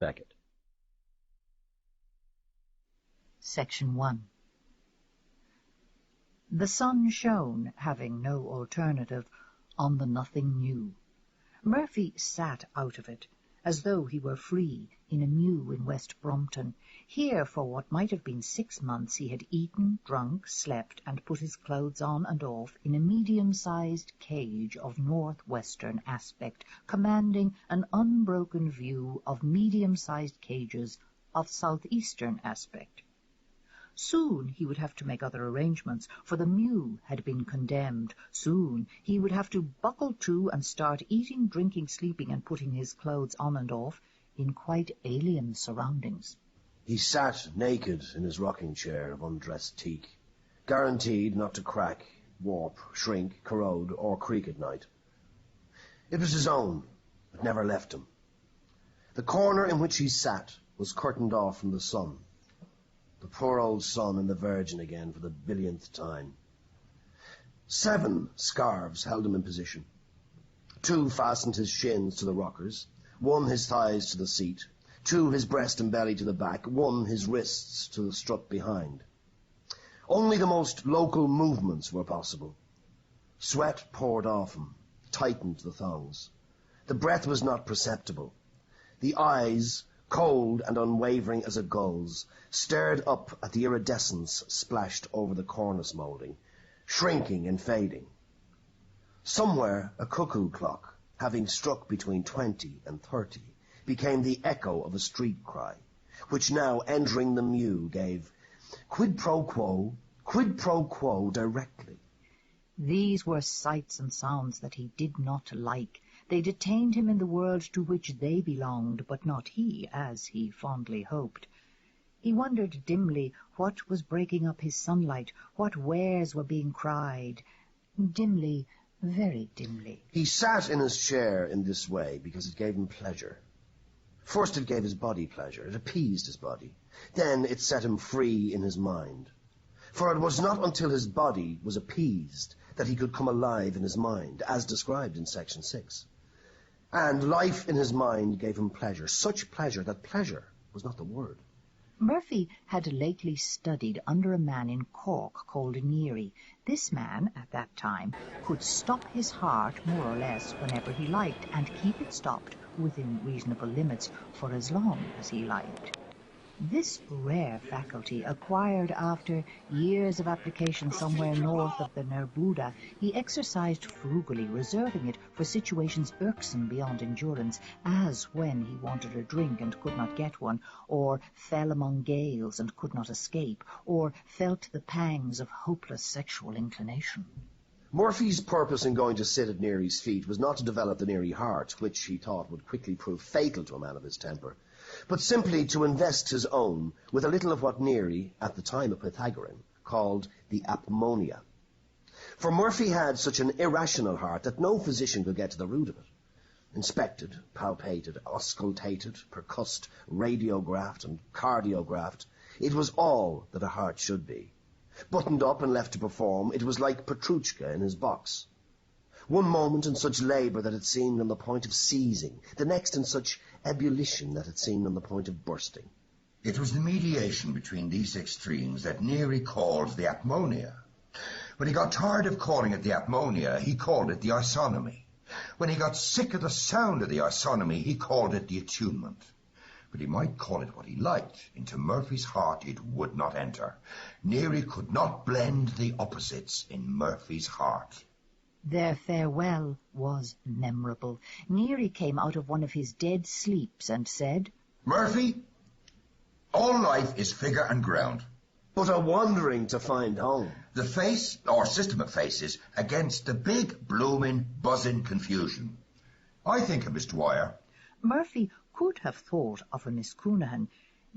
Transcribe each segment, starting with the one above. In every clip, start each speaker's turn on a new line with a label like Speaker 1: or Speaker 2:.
Speaker 1: Becket.
Speaker 2: Section 1. The sun shone, having no alternative, on the nothing new. Murphy sat out of it, as though he were free, in a mew in West Brompton. Here, for what might have been 6 months, he had eaten, drunk, slept, and put his clothes on and off in a medium-sized cage of northwestern aspect, commanding an unbroken view of medium-sized cages of southeastern aspect. Soon he would have to make other arrangements, for the mew had been condemned. Soon he would have to buckle to and start eating, drinking, sleeping, and putting his clothes on and off in quite alien surroundings.
Speaker 3: He sat naked in his rocking chair of undressed teak, guaranteed not to crack, warp, shrink, corrode, or creak at night. It was his own. It never left him. The corner in which he sat was curtained off from the sun. The poor old sun and the Virgin again for the billionth time. 7 scarves held him in position. 2 fastened his shins to the rockers, 1 his thighs to the seat, 2 his breast and belly to the back, 1 his wrists to the strut behind. Only the most local movements were possible. Sweat poured off him, tightened the thongs. The breath was not perceptible. The eyes, cold and unwavering as a gull's, stared up at the iridescence splashed over the cornice moulding, shrinking and fading. Somewhere a cuckoo clock, having struck between 20 and 30, became the echo of a street cry, which now, entering the mew, gave quid pro quo directly.
Speaker 2: These were sights and sounds that he did not like. They detained him in the world to which they belonged, but not he, as he fondly hoped. He wondered dimly what was breaking up his sunlight, what wares were being cried. Dimly, very dimly.
Speaker 3: He sat in his chair in this way because it gave him pleasure. First it gave his body pleasure, it appeased his body. Then it set him free in his mind. For it was not until his body was appeased that he could come alive in his mind, as described in Section 6. And life in his mind gave him pleasure, such pleasure that pleasure was not the word.
Speaker 2: Murphy had lately studied under a man in Cork called Neary. This man, at that time, could stop his heart more or less whenever he liked, and keep it stopped within reasonable limits for as long as he liked. This rare faculty, acquired after years of application somewhere north of the Nerbudda, he exercised frugally, reserving it for situations irksome beyond endurance, as when he wanted a drink and could not get one, or fell among gales and could not escape, or felt the pangs of hopeless sexual inclination.
Speaker 3: Murphy's purpose in going to sit at Neary's feet was not to develop the Neary heart, which he thought would quickly prove fatal to a man of his temper, but simply to invest his own with a little of what Neary, at the time a Pythagorean, called the apmonia. For Murphy had such an irrational heart that no physician could get to the root of it. Inspected, palpated, auscultated, percussed, radiographed, and cardiographed, it was all that a heart should be. Buttoned up and left to perform, it was like Petruchka in his box. One moment in such labour that it seemed on the point of seizing, the next in such ebullition that it seemed on the point of bursting.
Speaker 4: It was the mediation between these extremes that Neary called the apmonia. When he got tired of calling it the apmonia, he called it the isonomy. When he got sick of the sound of the isonomy, he called it the attunement. But he might call it what he liked. Into Murphy's heart it would not enter. Neary could not blend the opposites in Murphy's heart.
Speaker 2: Their farewell was memorable. Neary came out of one of his dead sleeps and said,
Speaker 4: "Murphy, all life is figure and ground,
Speaker 3: but a wandering to find home.
Speaker 4: The face, or system of faces, against the big, blooming, buzzing confusion. I think of Miss Dwyer."
Speaker 2: Murphy could have thought of a Miss Coonahan.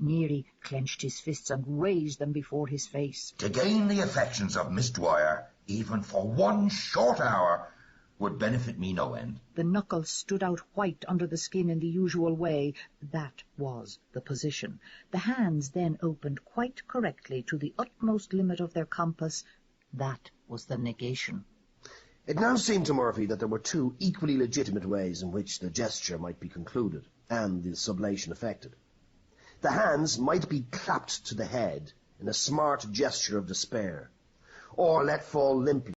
Speaker 2: Neary clenched his fists and raised them before his face.
Speaker 4: To gain the affections of Miss Dwyer, even for 1 short hour, would benefit me no end.
Speaker 2: The knuckles stood out white under the skin in the usual way. That was the position. The hands then opened quite correctly to the utmost limit of their compass. That was the negation.
Speaker 3: It now seemed to Murphy that there were 2 equally legitimate ways in which the gesture might be concluded. and the sublation effected. The hands might be clapped to the head in a smart gesture of despair, or let fall limply